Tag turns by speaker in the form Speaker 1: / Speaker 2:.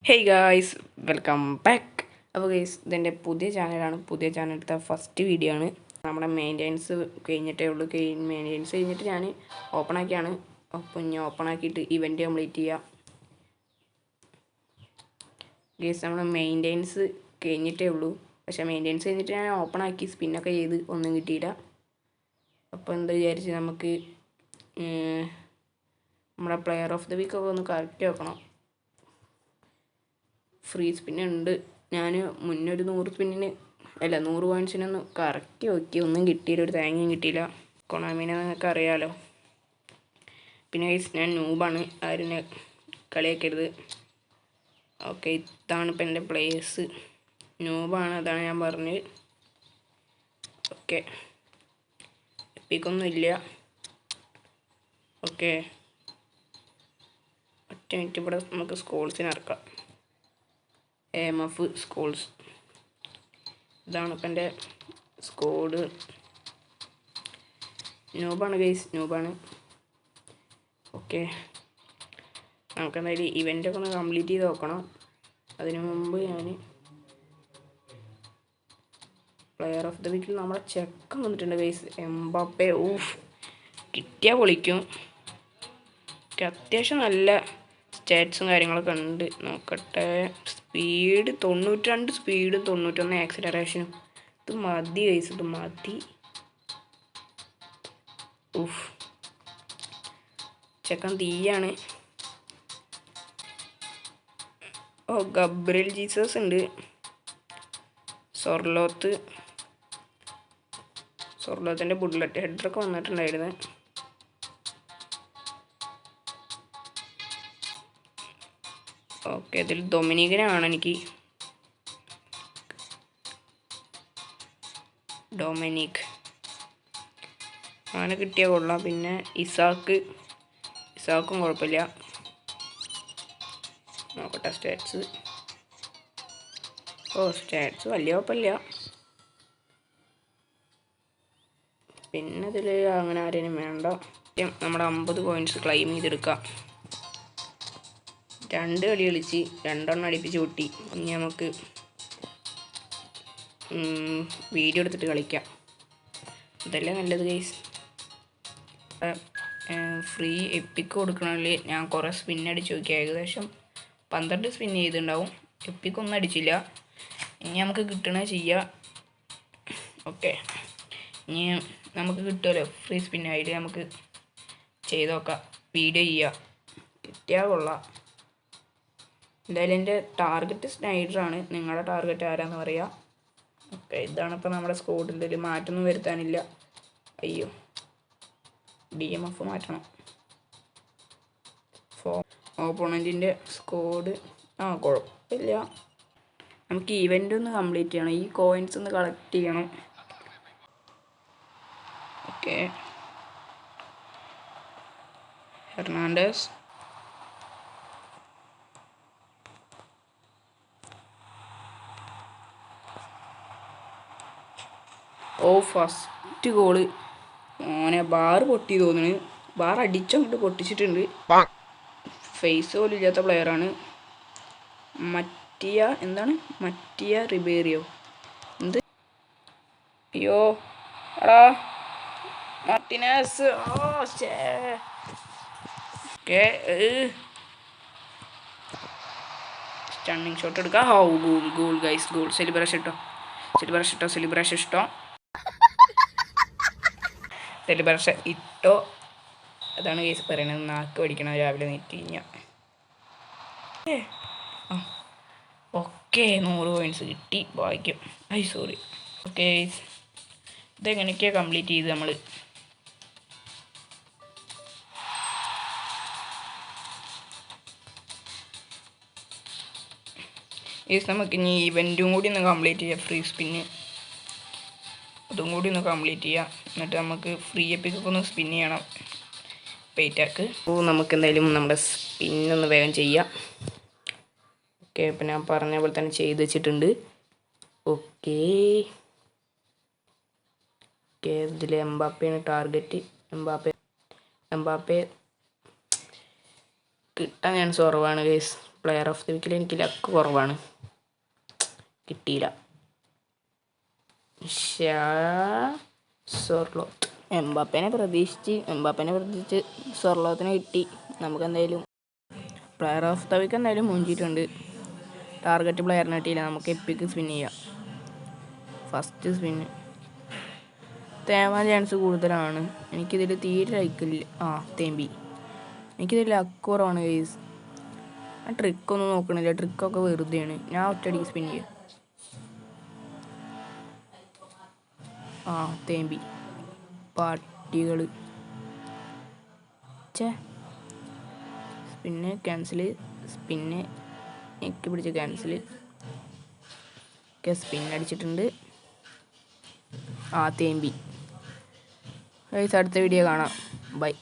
Speaker 1: Hey guys, welcome back. അപ്പോൾ guys, ഇതെൻ്റെ പുതിയ ചാനലാണ്. പുതിയ ചാനലിലത്തെ ഫസ്റ്റ് വീഡിയോ ആണ്. നമ്മുടെ മെയിൻ്റെനൻസ് കഴിഞ്ഞിട്ടേ ഉള്ളൂ. മെയിൻ്റെനൻസ് കഴിഞ്ഞിട്ട് ഞാൻ ഓപ്പൺ ആക്കിയാണ്. അപ്പോൾ ഞാൻ ഓപ്പൺ ആക്കിയിട്ട് ഇവൻറ്റ് കംപ്ലീറ്റ് ചെയ്യാം. ഗൈസ്, നമ്മുടെ മെയിൻ്റെനൻസ് കഴിഞ്ഞിട്ടേ ഉള്ളൂ. പക്ഷേ മെയിൻ്റെനൻസ് കഴിഞ്ഞിട്ട് ഞാൻ ഓപ്പൺ ആക്കി സ്പിന്നൊക്കെ ചെയ്ത് ഒന്നും കിട്ടിയില്ല. അപ്പോൾ എന്താ വിചാരിച്ച് നമുക്ക് നമ്മുടെ പ്ലെയർ ഓഫ് ദ വീക്കൊക്കെ ഒന്ന് കറക്റ്റ് വെക്കണം. ഫ്രീ സ്പിന്നുണ്ട്. ഞാൻ മുന്നേ ഒരു 100 കോയിൻസിനൊന്ന് കറക്റ്റ് നോക്കി, ഒന്നും കിട്ടിയില്ല, ഒരു തേങ്ങയും കിട്ടിയില്ല. കൊണാമിനെ നിങ്ങൾക്ക് അറിയാമല്ലോ. പിന്നെ ഞാൻ നൂബാണ്, ആരും കളിയാക്കരുത്. ഓക്കെ, ഇതാണ് ഇപ്പം എൻ്റെ പ്ലേയേഴ്സ്. നൂബാണ്, അതാണ് ഞാൻ പറഞ്ഞത്. ഓക്കെ, എപ്പിക്കൊന്നും ഇല്ല. ഓക്കെ, ഒറ്റ മിനിറ്റ്, ഇവിടെ നമുക്ക് സ്കോൾസിന് ഇറക്കാം. AMF സ്കോൾസ്, ഇതാണ് ഇപ്പം എൻ്റെ സ്കോഡ്. നൂബാണ് ഗൈസ്, നൂബാണ്. ഓക്കെ, നമുക്കെന്തായാലും ഇവൻ്റൊക്കെ ഒന്ന് കംപ്ലീറ്റ് ചെയ്ത് നോക്കണം. അതിനു മുമ്പ് ഞാൻ പ്ലെയർ ഓഫ് ദ വീക്കിൽ നമ്മളെ ചെക്കൻ വന്നിട്ടുണ്ട് ഗൈസ്, എംബാപ്പെ. കിട്ടിയാൽ പൊളിക്കും. അത്യാവശ്യം നല്ല സ്റ്റാറ്റ്സും കാര്യങ്ങളൊക്കെ ഉണ്ട്. നോക്കട്ടെ. സ്പീഡ് 92 സ്പീഡും 91 ആക്സിലറേഷനും. ഇത് മതി ഗൈസ്, ഇത് മതി. ചെക്കൻ തീയാണ്. ഗബ്രിയൽ ജീസസ് ഉണ്ട്. സൊർലോത്തിൻ്റെ ബുള്ളറ്റ് ഹെഡറൊക്കെ വന്നിട്ടുണ്ടായിരുന്നു. ഓക്കെ, ഇതിൽ ഡൊമിനിക്കിനാണ് എനിക്ക്. ഡൊമിനിക് അങ്ങനെ കിട്ടിയാൽ കൊള്ളാം. പിന്നെ ഇസാക്കും കുഴപ്പമില്ല. നോക്കട്ടെ സ്റ്റാറ്റ്സ്. സ്റ്റാറ്റ്സ് വലിയ കുഴപ്പമില്ല. പിന്നെ ഇതിൽ അങ്ങനെ ആരെയും വേണ്ട. നമ്മുടെ 50 കോയിൻസ് ക്ലെയിം ചെയ്തെടുക്കാം. 2 കളി കളിച്ച് 2 എണ്ണം അടിപ്പിച്ച് കൂട്ടി. ഇനി നമുക്ക് വീഡിയോ എടുത്തിട്ട് കളിക്കാം. ഇതല്ലേ നല്ലത് ഗൈസ്. ഫ്രീ എപ്പിക്ക് കൊടുക്കണമെങ്കിൽ ഞാൻ കുറേ സ്പിൻ അടിച്ച് നോക്കി. ഏകദേശം 12 സ്പിൻ ചെയ്തിട്ടുണ്ടാവും. എപ്പിക്കൊന്നും അടിച്ചില്ല. ഇനി നമുക്ക് കിട്ടണ ചെയ്യാം. ഓക്കെ, ഇനി നമുക്ക് കിട്ടുമല്ലോ ഫ്രീ സ്പിന്നായിട്ട്. നമുക്ക് ചെയ്ത് നോക്കാം, വീഡിയോ ചെയ്യാം. കിട്ടിയാൽ കൊള്ളാം. എന്തായാലും എൻ്റെ ടാർഗറ്റ് സ്നൈഡറാണ്. നിങ്ങളുടെ ടാർഗറ്റ് ആരാന്ന് പറയാം. ഓക്കെ, ഇതാണ് ഇപ്പോൾ നമ്മുടെ സ്കോഡിൽ. ഇതിൽ മാറ്റൊന്നും വരുത്താനില്ല. അയ്യോ, DMF മാറ്റണം. ഓപ്പോണൻറ്റിൻ്റെ സ്കോഡ് കുഴപ്പമില്ല. നമുക്ക് ഇവൻ്റ് ഒന്ന് കംപ്ലീറ്റ് ചെയ്യണം. ഈ കോയിൻസ് ഒന്ന് കളക്ട് ചെയ്യണം. Okay, Hernandez. First goal. മോനെ, ബാർ പൊട്ടി തോന്നുന്നു. ബാർ അടിച്ചങ്ങോട്ട് പൊട്ടിച്ചിട്ടുണ്ട്. ഫേസ് പോലും ഇല്ലാത്ത പ്ലെയറാണ്. മറ്റിയ റിബേറിയോ എന്ത്? അയ്യോ എടാ, മാർട്ടിനസ്. ഓക്കെ, സ്റ്റണ്ണിങ് ഷോട്ട് എടുക്കാം. Goal guys, goal. സെലിബ്രേഷൻ ഇട്ടോ. സെലിബ്രേഷൻ ഇട്ടോ. അതാണ് കേസ് പറയണത്. നാക്ക് പഠിക്കണം രാവിലെ നീറ്റ് കഴിഞ്ഞാൽ. ഓക്കെ, 100 കോയിൻസ് കിട്ടി. ഭാഗ്യം. സോറി. ഓക്കെ, ഇതെങ്ങനെയൊക്കെയാണ് കംപ്ലീറ്റ് ചെയ്ത് നമ്മൾ. നമുക്ക് ഇനി ഇവൻറ്റും കൂടി ഒന്ന് കംപ്ലീറ്റ് ചെയ്യാം. ഫ്രീ സ്പിന്ന് അതും കൂടി ഒന്ന് കംപ്ലീറ്റ് ചെയ്യാം. എന്നിട്ട് നമുക്ക് ഫ്രീ എപ്പിക്കൊക്കെ ഒന്ന് സ്പിൻ ചെയ്യണം. പെയ്റ്റാക്ക്. നമുക്ക് എന്തായാലും നമ്മുടെ സ്പിന്നൊന്ന് വേഗം ചെയ്യാം. ഓക്കെ, ഇപ്പം ഞാൻ പറഞ്ഞ പോലെ തന്നെ ചെയ്ത് വെച്ചിട്ടുണ്ട്. ഓക്കെ, ഇതിൽ എംബാപ്പയാണ് ടാർഗറ്റ്. എംബാപ്പെ കിട്ടാൻ ചാൻസ് കുറവാണ് ഗൈസ്. പ്ലെയർ ഓഫ് ദി വീക്കിൽ എനിക്ക് ലക്ക് കുറവാണ്, കിട്ടിയില്ല. സൊർലോത്ത് എംബാപ്പേനെ പ്രതീക്ഷിച്ച് സൊർലോത്തിനെ കിട്ടി. നമുക്ക് എന്തായാലും പ്ലെയർ ഓഫ് ദ വീക്ക് എന്തായാലും മുഞ്ചിട്ടുണ്ട്. ടാർഗറ്റ് പ്ലെയറിനെ കിട്ടിയില്ല. നമുക്ക് എപ്പിക്ക് സ്പിൻ ചെയ്യാം. ഫസ്റ്റ് സ്പിന്ന് തേവാൻ ചാൻസ് കൂടുതലാണ്. എനിക്കിതിൽ തീരെ ലൈക്കില്ല. തേമ്പി. എനിക്കിതിൽ ലക്ക് കുറവാണ് ഗൈസ്. ആ ട്രിക്കൊന്നും നോക്കണില്ല, ട്രിക്കൊക്കെ വെറുതെയാണ്. ഞാൻ ഒറ്റയടിക്ക് സ്പിൻ ചെയ്യും. തേമ്പി പാട്ടികൾ. സ്പിന്ന് ക്യാൻസൽ, സ്പിന്ന് എനിക്ക് പിടിച്ച ക്യാൻസൽ. സ്പിന്നടിച്ചിട്ടുണ്ട്. തേമ്പി. അടുത്ത വീഡിയോ കാണാം. ബൈ.